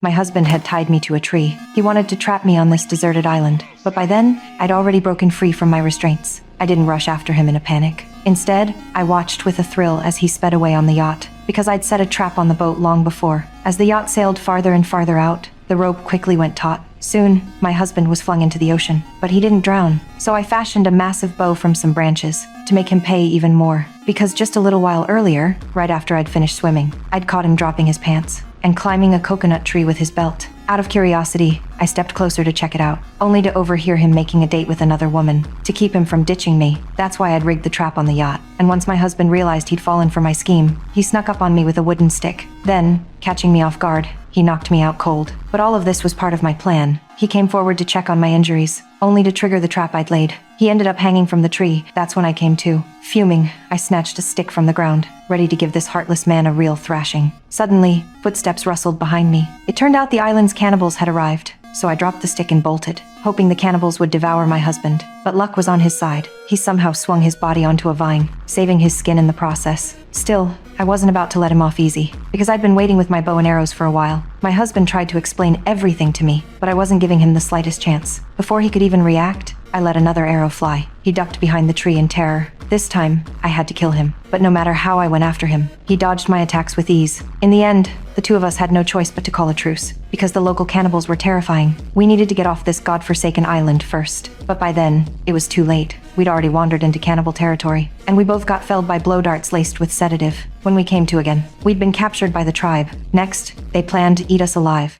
My husband had tied me to a tree. He wanted to trap me on this deserted island, but by then, I'd already broken free from my restraints. I didn't rush after him in a panic. Instead, I watched with a thrill as he sped away on the yacht, because I'd set a trap on the boat long before. As the yacht sailed farther and farther out, the rope quickly went taut. Soon, my husband was flung into the ocean, but he didn't drown. So I fashioned a massive bow from some branches to make him pay even more. Because just a little while earlier, right after I'd finished swimming, I'd caught him dropping his pants and climbing a coconut tree with his belt. Out of curiosity, I stepped closer to check it out, only to overhear him making a date with another woman. To keep him from ditching me, that's why I'd rigged the trap on the yacht. And once my husband realized he'd fallen for my scheme, he snuck up on me with a wooden stick. Then, catching me off guard, he knocked me out cold. But all of this was part of my plan. He came forward to check on my injuries, only to trigger the trap I'd laid. He ended up hanging from the tree. That's when I came to. Fuming, I snatched a stick from the ground, ready to give this heartless man a real thrashing. Suddenly, footsteps rustled behind me. It turned out the island's cannibals had arrived, so I dropped the stick and bolted, hoping the cannibals would devour my husband. But luck was on his side. He somehow swung his body onto a vine, saving his skin in the process. Still, I wasn't about to let him off easy, because I'd been waiting with my bow and arrows for a while. My husband tried to explain everything to me, but I wasn't giving him the slightest chance. Before he could even react, I let another arrow fly. He ducked behind the tree in terror. This time, I had to kill him. But no matter how I went after him, he dodged my attacks with ease. In the end, the two of us had no choice but to call a truce, because the local cannibals were terrifying. We needed to get off this godforsaken island first. But by then, it was too late. We'd already wandered into cannibal territory, and we both got felled by blow darts laced with sedative. When we came to again, we'd been captured by the tribe. Next, they planned to eat us alive.